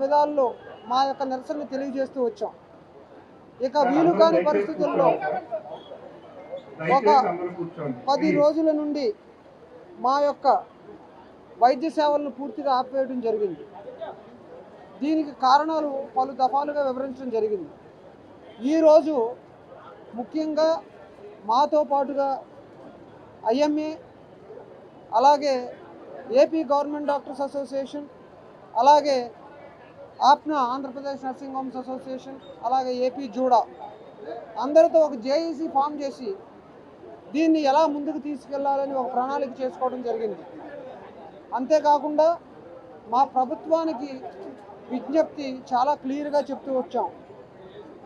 విధాల్లో మా యొక్క నిరసనను తెలియజేస్తూ వచ్చాం. ఇక వీలు కాని పరిస్థితుల్లో ఒక 10 రోజుల నుండి మా యొక్క వైద్య సేవలను పూర్తిగా ఆపివేయడం జరిగింది. దీనికి కారణాలు పలు దఫాలుగా వివరించడం జరిగింది. ఈరోజు ముఖ్యంగా మాతో పాటుగా ఐఎంఏ, అలాగే ఏపీ గవర్నమెంట్ డాక్టర్స్ అసోసియేషన్, అలాగే ఆప్నా ఆంధ్రప్రదేశ్ నర్సింగ్ హోమ్స్ అసోసియేషన్, అలాగే ఏపీ జూడా అందరితో ఒక జేఏసీ ఫామ్ చేసి దీన్ని ఎలా ముందుకు తీసుకెళ్లాలని ఒక ప్రణాళిక చేసుకోవడం జరిగింది. అంతేకాకుండా మా ప్రభుత్వానికి విజ్ఞప్తి చాలా క్లియర్గా చెప్తూ వచ్చాం.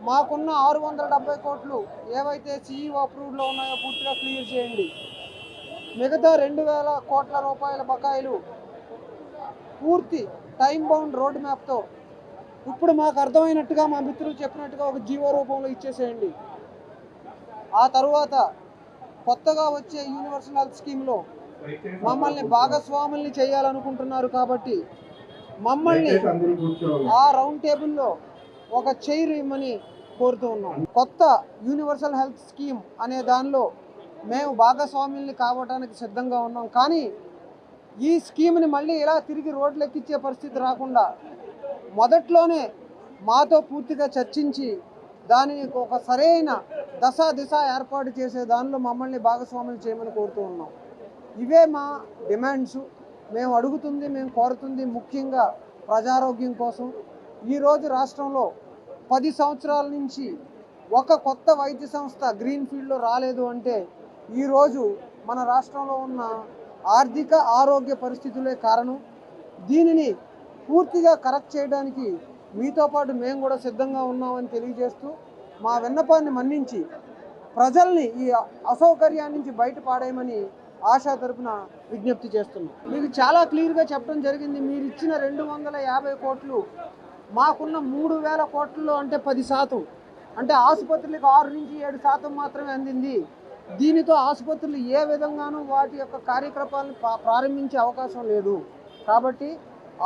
మాకున్న 670 కోట్లు ఏవైతే సిఈఓ అప్రూవ్డ్లో ఉన్నాయో పూర్తిగా క్లియర్ చేయండి. మిగతా 2000 కోట్ల రూపాయల బకాయిలు పూర్తి టైం బౌండ్ రోడ్ మ్యాప్తో ఇప్పుడు మాకు అర్థమైనట్టుగా మా మిత్రులు చెప్పినట్టుగా ఒక జీవో రూపంలో ఇచ్చేసేయండి. ఆ తర్వాత కొత్తగా వచ్చే యూనివర్సల్ హెల్త్ స్కీమ్లో మమ్మల్ని భాగస్వాముల్ని చేయాలనుకుంటున్నారు కాబట్టి మమ్మల్ని ఆ రౌండ్ టేబుల్లో ఒక చైర్ ఇవ్వమని కోరుతూ ఉన్నాం. కొత్త యూనివర్సల్ హెల్త్ స్కీమ్ అనే దానిలో మేము భాగస్వాముల్ని కావడానికి సిద్ధంగా ఉన్నాం. కానీ ఈ స్కీమ్ని మళ్ళీ ఇలా తిరిగి రోడ్లు ఎక్కించే పరిస్థితి రాకుండా మొదట్లోనే మాతో పూర్తిగా చర్చించి దానిని ఒక సరైన దిశ ఏర్పాటు చేసే దానిలో మమ్మల్ని భాగస్వాములు చేయమని కోరుతూ ఉన్నాం. ఇవే మా డిమాండ్స్. మేము అడుగుతుంది, మేము కోరుతుంది ముఖ్యంగా ప్రజారోగ్యం కోసం. ఈరోజు రాష్ట్రంలో 10 సంవత్సరాల నుంచి ఒక కొత్త వైద్య సంస్థ గ్రీన్ ఫీల్డ్లో రాలేదు అంటే ఈరోజు మన రాష్ట్రంలో ఉన్న ఆర్థిక ఆరోగ్య పరిస్థితులే కారణం. దీనిని పూర్తిగా కరెక్ట్ చేయడానికి మీతో పాటు మేము కూడా సిద్ధంగా ఉన్నామని తెలియజేస్తూ మా విన్నపాన్ని మన్నించి ప్రజల్ని ఈ అసౌకర్యాన్ని నుంచి బయటపడేయమని ఆశా తరపున విజ్ఞప్తి చేస్తున్నాం. మీకు చాలా క్లియర్గా చెప్పడం జరిగింది. మీరు ఇచ్చిన 250 కోట్లు మాకున్న 3000 కోట్లలో అంటే 10%, అంటే ఆసుపత్రులకు 6 నుంచి 7% మాత్రమే అందింది. దీనితో ఆసుపత్రులు ఏ విధంగానూ వాటి యొక్క కార్యకలాపాలను ప్రారంభించే అవకాశం లేదు. కాబట్టి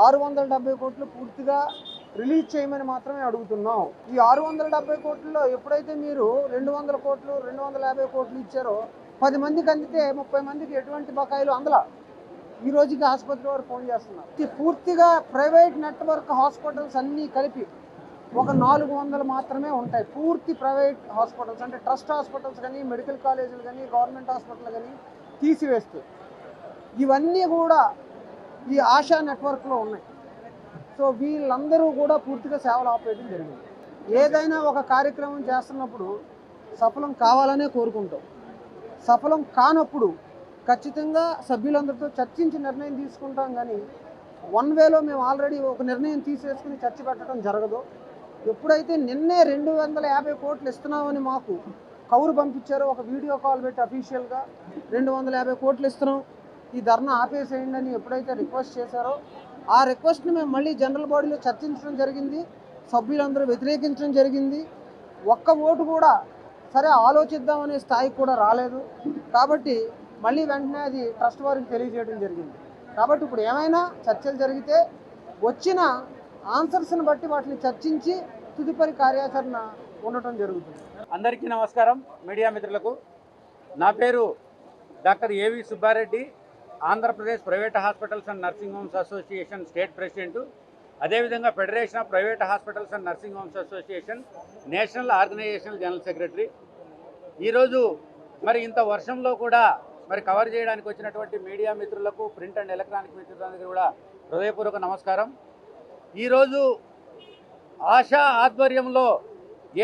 670 కోట్లు పూర్తిగా రిలీజ్ చేయమని మాత్రమే అడుగుతున్నాం. ఈ 670 కోట్లలో ఎప్పుడైతే మీరు 200 కోట్లు 250 కోట్లు ఇచ్చారో 10 మందికి అందితే 30 మందికి ఎటువంటి బకాయిలు అందలా. ఈ రోజుకి ఆసుపత్రి వారు ఫోన్ చేస్తున్నారు. పూర్తిగా ప్రైవేట్ నెట్వర్క్ హాస్పిటల్స్ అన్నీ కలిపి ఒక 400 మాత్రమే ఉంటాయి. పూర్తి ప్రైవేట్ హాస్పిటల్స్ అంటే ట్రస్ట్ హాస్పిటల్స్ కానీ, మెడికల్ కాలేజీలు కానీ, గవర్నమెంట్ హాస్పిటల్ కానీ తీసివేస్తే ఇవన్నీ కూడా ఈ ఆశా నెట్వర్క్లో ఉన్నాయి. సో వీళ్ళందరూ కూడా పూర్తిగా సేవలు ఆపేయడం జరిగింది. ఏదైనా ఒక కార్యక్రమం చేస్తున్నప్పుడు సఫలం కావాలనే కోరుకుంటాం. సఫలం కానప్పుడు ఖచ్చితంగా సభ్యులందరితో చర్చించి నిర్ణయం తీసుకుంటాం. కానీ వన్ వేలో మేము ఆల్రెడీ ఒక నిర్ణయం తీసేసుకుని చర్చ పెట్టడం జరగదు. ఎప్పుడైతే నిన్నే 250 కోట్లు ఇస్తున్నామని మాకు కౌరు పంపించారో, ఒక వీడియో కాల్ పెట్టి అఫీషియల్గా 250 కోట్లు ఇస్తున్నాం, ఈ ధర్నా ఆపేసేయండి అని ఎప్పుడైతే రిక్వెస్ట్ చేశారో ఆ రిక్వెస్ట్ని మేము మళ్ళీ జనరల్ బాడీలో చర్చించడం జరిగింది. సభ్యులందరూ వ్యతిరేకించడం జరిగింది. ఒక్క ఓటు కూడా సరే ఆలోచిద్దామనే స్థాయికి కూడా రాలేదు. కాబట్టి మళ్ళీ వెంటనే అది ట్రస్ట్ వారికి తెలియజేయడం జరిగింది. కాబట్టి ఇప్పుడు ఏమైనా చర్చలు జరిగితే వచ్చిన ఆన్సర్స్ని బట్టి వాటిని చర్చించి తుదుపరి కార్యాచరణ ఉండటం జరుగుతుంది. అందరికీ నమస్కారం. మీడియా మిత్రులకు నా పేరు doctor A V Subba Reddy, Andhra Pradesh private hospitals and nursing homes association state president, అదేవిధంగా federation of private hospitals and nursing homes association national organisation general secretary. ఈరోజు మరి ఇంత వర్షంలో కూడా మరి కవర్ చేయడానికి వచ్చినటువంటి మీడియా మిత్రులకు, ప్రింట్ అండ్ ఎలక్ట్రానిక్ మిత్రులందరికీ కూడా హృదయపూర్వక నమస్కారం. ఈరోజు ఆశా ఆధ్వర్యంలో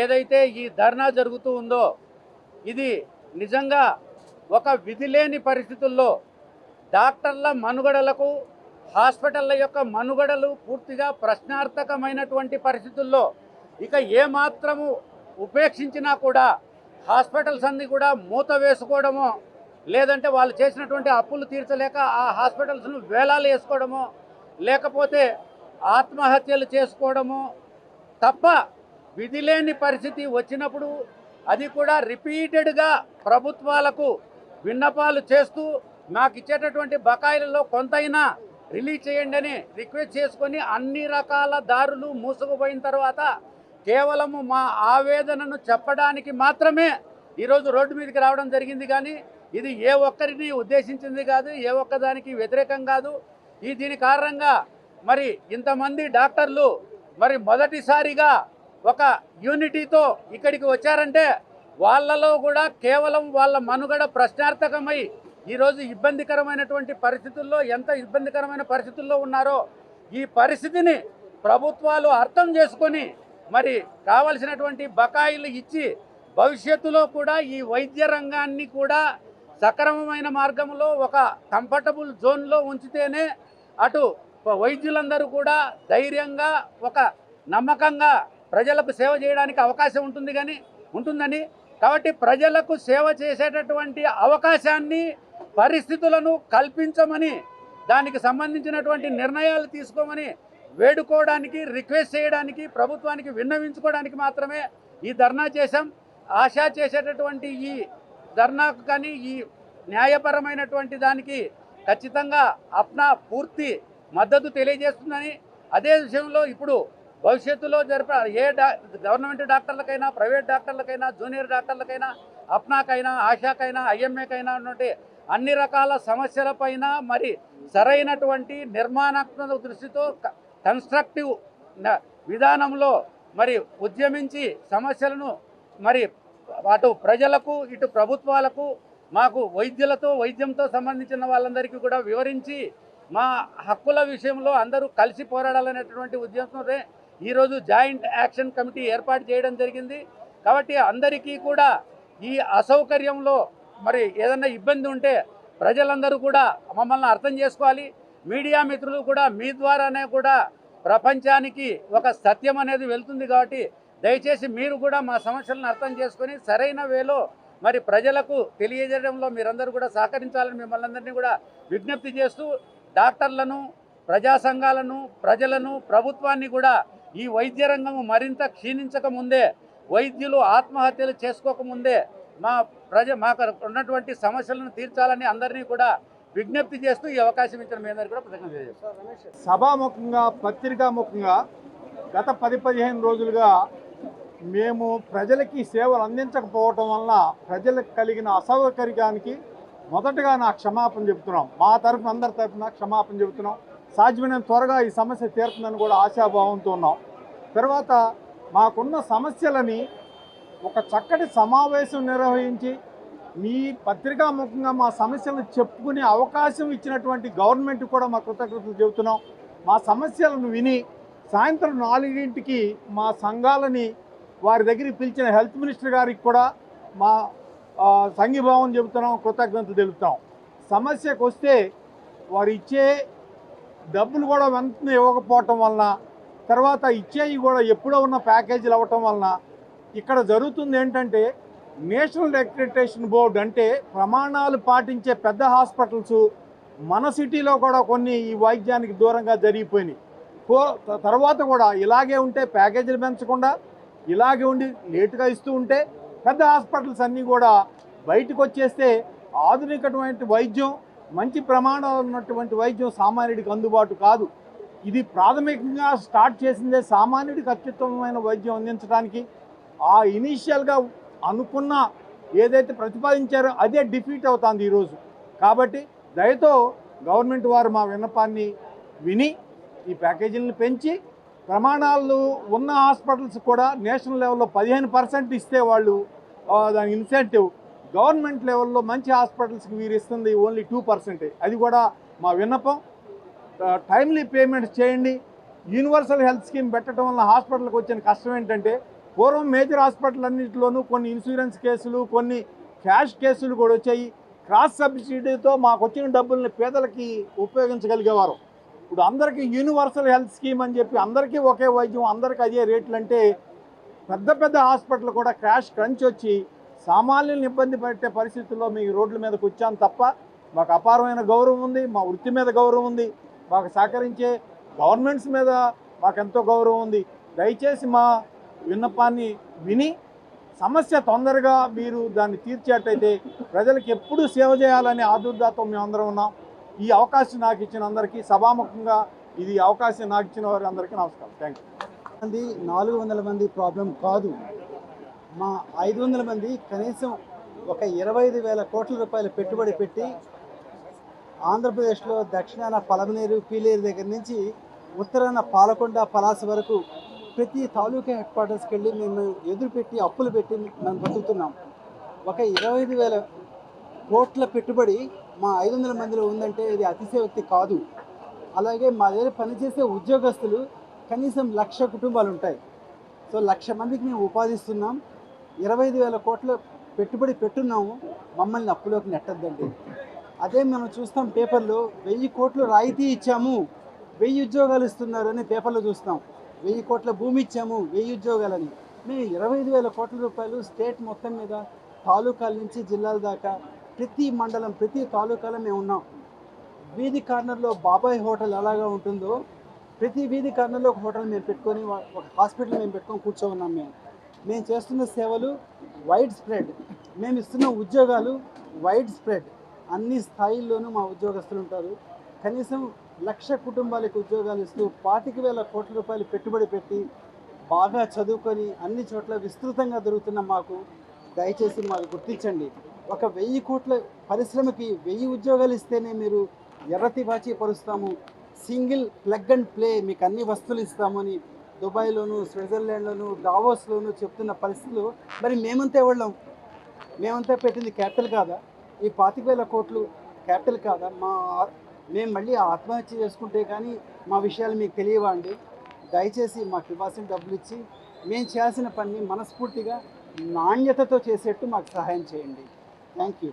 ఏదైతే ఈ ధర్నా జరుగుతూ ఉందో ఇది నిజంగా ఒక విధి లేని పరిస్థితుల్లో డాక్టర్ల మనుగడలకు, హాస్పిటళ్ళ యొక్క మనుగడలు పూర్తిగా ప్రశ్నార్థకమైనటువంటి పరిస్థితుల్లో ఇక ఏమాత్రము ఉపేక్షించినా కూడా హాస్పిటల్స్ అన్నీ కూడా మూత వేసుకోవడమో, లేదంటే వాళ్ళు చేసినటువంటి అప్పులు తీర్చలేక ఆ హాస్పిటల్స్ను వేలాలు వేసుకోవడమో, లేకపోతే ఆత్మహత్యలు చేసుకోవడమో తప్ప విధి లేని పరిస్థితి వచ్చినప్పుడు అది కూడా రిపీటెడ్గా ప్రభుత్వాలకు విన్నపాలు చేస్తూ మాకు ఇచ్చేటటువంటి బకాయిలలో కొంతైనా రిలీజ్ చేయండి అని రిక్వెస్ట్ చేసుకొని అన్ని రకాల దారులు మూసుకుపోయిన తర్వాత కేవలము మా ఆవేదనను చెప్పడానికి మాత్రమే ఈరోజు రోడ్డు మీదకి రావడం జరిగింది. కానీ ఇది ఏ ఒక్కరిని ఉద్దేశించింది కాదు, ఏ ఒక్కదానికి వ్యతిరేకం కాదు. దీని కారణంగా మరి ఇంతమంది డాక్టర్లు మరి మొదటిసారిగా ఒక యూనిటీతో ఇక్కడికి వచ్చారంటే వాళ్ళలో కూడా కేవలం వాళ్ళ మనుగడ ప్రశ్నార్థకమై ఈరోజు ఇబ్బందికరమైనటువంటి పరిస్థితుల్లో ఎంత ఇబ్బందికరమైన పరిస్థితుల్లో ఉన్నారో ఈ పరిస్థితిని ప్రభుత్వాలు అర్థం చేసుకొని మరి కావలసినటువంటి బకాయిలు ఇచ్చి భవిష్యత్తులో కూడా ఈ వైద్య రంగాన్ని కూడా సక్రమమైన మార్గంలో ఒక కంఫర్టబుల్ జోన్లో ఉంచితేనే అటు వైద్యులందరూ కూడా ధైర్యంగా ఒక నమ్మకంగా ప్రజలకు సేవ చేయడానికి అవకాశం ఉంటుందని కాబట్టి ప్రజలకు సేవ చేసేటటువంటి అవకాశాన్ని పరిస్థితులను కల్పించమని దానికి సంబంధించినటువంటి నిర్ణయాలు తీసుకోమని వేడుకోవడానికి రిక్వెస్ట్ చేయడానికి ప్రభుత్వానికి విన్నవించుకోవడానికి మాత్రమే ఈ ధర్నా చేశాం. ఆశా చేసేటటువంటి ఈ ధర్నాకు కానీ ఈ న్యాయపరమైనటువంటి దానికి ఖచ్చితంగా అప్నా పూర్తి మద్దతు తెలియజేస్తుందని అదే విషయంలో ఇప్పుడు భవిష్యత్తులో గవర్నమెంట్ డాక్టర్లకైనా ప్రైవేట్ డాక్టర్లకైనా జూనియర్ డాక్టర్లకైనా అప్నాకైనా ఆశాకైనా ఐఎంఏకైనా ఉన్నటువంటి అన్ని రకాల సమస్యలపైన మరి సరైనటువంటి నిర్మాణాత్మక దృష్టితో కన్స్ట్రక్టివ్ విధానంలో మరి ఉద్యమించి సమస్యలను మరి అటు ప్రజలకు ఇటు ప్రభుత్వాలకు మాకు వైద్యంతో సంబంధించిన వాళ్ళందరికీ కూడా వివరించి మా హక్కుల విషయంలో అందరూ కలిసి పోరాడాలనేటువంటి ఉద్దేశంతో ఈరోజు జాయింట్ యాక్షన్ కమిటీ ఏర్పాటు చేయడం జరిగింది. కాబట్టి అందరికీ కూడా ఈ అసౌకర్యంలో మరి ఏదైనా ఇబ్బంది ఉంటే ప్రజలందరూ కూడా మమ్మల్ని అర్థం చేసుకోవాలి. మీడియా మిత్రులు కూడా మీ ద్వారానే కూడా ప్రపంచానికి ఒక సత్యం అనేది వెళ్తుంది. కాబట్టి దయచేసి మీరు కూడా మా సమస్యలను అర్థం చేసుకొని సరైన వేలో మరి ప్రజలకు తెలియజేయడంలో మీరందరూ కూడా సహకరించాలని మిమ్మల్ని అందరినీ కూడా విజ్ఞప్తి చేస్తూ డాక్టర్లను, ప్రజా సంఘాలను, ప్రజలను, ప్రభుత్వాన్ని కూడా ఈ వైద్య రంగము మరింత క్షీణించక ముందే, వైద్యులు ఆత్మహత్యలు చేసుకోకముందే మాకు ఉన్నటువంటి సమస్యలను తీర్చాలని అందరినీ కూడా విజ్ఞప్తి చేస్తూ ఈ అవకాశం ఇచ్చిన మీ అందరికీ కూడా కృతజ్ఞతలు తెలియజేస్తాను. సభాముఖంగా పత్రికాముఖంగా గత 10-15 రోజులుగా మేము ప్రజలకి సేవలు అందించకపోవటం వలన ప్రజలకు కలిగిన అసౌకర్యానికి మొదటగా నా క్షమాపణ చెబుతున్నాం. మా తరఫున అందరి తరఫున క్షమాపణ చెబుతున్నాం. సాధ్యమైనంత త్వరగా ఈ సమస్య తీరుతుందని కూడా ఆశాభావంతో ఉన్నాం. తర్వాత మాకున్న సమస్యలని ఒక చక్కటి సమావేశం నిర్వహించి మీ పత్రికాముఖంగా మా సమస్యలను చెప్పుకునే అవకాశం ఇచ్చినటువంటి గవర్నమెంట్ కూడా మా కృతజ్ఞతలు చెబుతున్నాం. మా సమస్యలను విని సాయంత్రం 4 మా సంఘాలని వారి దగ్గరికి పిలిచిన హెల్త్ మినిస్టర్ గారికి కూడా మా సంఘీభావం చెబుతున్నాం, కృతజ్ఞతలు తెలుపుతాం. సమస్యకు వస్తే వారు ఇచ్చే డబ్బులు కూడా వెంటనే ఇవ్వకపోవటం వలన, తర్వాత ఇచ్చేవి కూడా ఎప్పుడో ఉన్న ప్యాకేజీలు అవ్వటం వలన ఇక్కడ జరుగుతుంది ఏంటంటే నేషనల్ అక్రిడిటేషన్ బోర్డు అంటే ప్రమాణాలు పాటించే పెద్ద హాస్పిటల్స్ మన సిటీలో కూడా కొన్ని ఈ వైద్యానికి దూరంగా జరిగిపోయినాయి. తర్వాత కూడా ఇలాగే ఉంటే ప్యాకేజీలు పెంచకుండా ఇలాగే ఉండి లేటుగా ఇస్తూ ఉంటే పెద్ద హాస్పిటల్స్ అన్నీ కూడా బయటకు వచ్చేస్తే ఆధునికమైన వైద్యం, మంచి ప్రమాణాలు ఉన్నటువంటి వైద్యం సామాన్యుడికి అందుబాటు కాదు. ఇది ప్రాథమికంగా స్టార్ట్ చేసిందే సామాన్యుడికి అత్యుత్తమమైన వైద్యం అందించడానికి. ఆ ఇనీషియల్గా అనుకున్న ఏదైతే ప్రతిపాదించారో అదే డిఫీట్ అవుతుంది ఈరోజు. కాబట్టి దయతో గవర్నమెంట్ వారు మా విన్నపాన్ని విని ఈ ప్యాకేజీలను పెంచి ప్రమాణాలు ఉన్న హాస్పిటల్స్ కూడా నేషనల్ లెవెల్లో 15% ఇస్తే వాళ్ళు దాని ఇన్సెంటివ్, గవర్నమెంట్ లెవెల్లో మంచి హాస్పిటల్స్కి వీరు ఇస్తుంది ఓన్లీ 2%. అది కూడా మా విన్నపం. టైమ్లీ పేమెంట్స్ చేయండి. యూనివర్సల్ హెల్త్ స్కీమ్ పెట్టడం వల్ల హాస్పిటల్కి వచ్చిన కష్టం ఏంటంటే పూర్వం మేజర్ హాస్పిటల్ అన్నింటిలోనూ కొన్ని ఇన్సూరెన్స్ కేసులు, కొన్ని క్యాష్ కేసులు కూడా వచ్చాయి. క్రాస్ సబ్సిడీతో మాకు వచ్చిన డబ్బుల్ని పేదలకి ఉపయోగించగలిగేవారు. ఇప్పుడు అందరికీ యూనివర్సల్ హెల్త్ స్కీమ్ అని చెప్పి అందరికీ ఒకే వైద్యం, అందరికీ అదే రేట్లు అంటే పెద్ద పెద్ద హాస్పిటల్ కూడా క్రాష్ క్రంచ్ వచ్చి సామాన్యులను ఇబ్బంది పెట్టే పరిస్థితుల్లో మీ రోడ్ల మీదకి వచ్చాను తప్ప మాకు అపారమైన గౌరవం ఉంది. మా వృత్తి మీద గౌరవం ఉంది. మాకు సహకరించే గవర్నమెంట్స్ మీద మాకెంతో గౌరవం ఉంది. దయచేసి మా విన్నపాన్ని విని సమస్య తొందరగా మీరు దాన్ని తీర్చేటైతే ప్రజలకు ఎప్పుడూ సేవ చేయాలనే ఆదుర్దాతో మేమందరం ఉన్నాం. ఈ అవకాశం నాకు ఇచ్చిన అందరికీ సభాముఖంగా ఇది అవకాశం నాకు ఇచ్చిన వారి అందరికీ నమస్కారం. Thank you. మంది 400 మంది ప్రాబ్లం కాదు. మా 500 మంది కనీసం ఒక 25,000 కోట్ల రూపాయల పెట్టుబడి పెట్టి ఆంధ్రప్రదేశ్లో దక్షిణాన పలమనేరు పీలేరు దగ్గర నుంచి ఉత్తరాన పాలకొండ పలాస వరకు ప్రతి తాలూకా హెడ్ క్వార్టర్స్కి వెళ్ళి మేము ఎదురుపెట్టి అప్పులు పెట్టి మేము బతుకుతున్నాం. ఒక 25,000 కోట్ల పెట్టుబడి మా 500 మందిలో ఉందంటే ఇది అతిశయోక్తి కాదు. అలాగే మా దగ్గర పనిచేసే ఉద్యోగస్తులు కనీసం 1,00,000 కుటుంబాలు ఉంటాయి. సో 1,00,000 మందికి మేము ఉపాధిస్తున్నాం. 25,000 కోట్ల పెట్టుబడి పెట్టున్నాము. మమ్మల్ని అప్పులోకి నెట్టద్దండి. అదే మనం చూస్తాం పేపర్లో 1,000 కోట్లు రాయితీ ఇచ్చాము, 1000 ఉద్యోగాలు ఇస్తున్నారు అని పేపర్లో చూస్తాం. 1000 కోట్ల భూమి ఇచ్చాము, 1000 ఉద్యోగాలని. మేము 25,000 కోట్ల రూపాయలు స్టేట్ మొత్తం మీద తాలూకాల నుంచి జిల్లాల దాకా ప్రతి మండలం ప్రతి తాలూకాలో మేము ఉన్నాం. వీధి కార్నర్లో బాబాయ్ హోటల్ ఎలాగా ఉంటుందో ప్రతి వీధి కార్నర్లో ఒక హోటల్ మేము పెట్టుకొని ఒక హాస్పిటల్ మేము పెట్టుకొని కూర్చోన్నాం. మేము చేస్తున్న సేవలు వైడ్ స్ప్రెడ్, మేము ఇస్తున్న ఉద్యోగాలు వైడ్ స్ప్రెడ్. అన్ని స్థాయిల్లోనూ మా ఉద్యోగస్తులు ఉంటారు. కనీసం 1,00,000 కుటుంబాలకు ఉద్యోగాలు ఇస్తూ 25,000 కోట్ల రూపాయలు పెట్టుబడి పెట్టి బాగా చదువుకొని అన్ని చోట్ల విస్తృతంగా దొరుకుతున్న మాకు దయచేసి మాకు గుర్తించండి. ఒక 1,000 కోట్ల పరిశ్రమకి 1000 ఉద్యోగాలు ఇస్తేనే మీరు ఎర్రతివాచి పరుస్తాము, సింగిల్ ప్లగ్ అండ్ ప్లే మీకు అన్ని వస్తువులు ఇస్తామని దుబాయ్లోను స్విట్జర్లాండ్లోను డావోస్లోను చెప్తున్న పరిస్థితులు మరి మేమంతా ఎవళ్ళం? మేమంతా పెట్టింది క్యాపిటల్ కాదా? ఈ 25,000 కోట్లు క్యాపిటల్ కాదా? మేము మళ్ళీ ఆత్మహత్య చేసుకుంటే కానీ మా విషయాలు మీకు తెలియవా అండి? దయచేసి మాకు ఇవ్వాల్సిన డబ్బులు ఇచ్చి మేము చేయాల్సిన పని మనస్ఫూర్తిగా నాణ్యతతో చేసేట్టు మాకు సహాయం చేయండి. Thank you.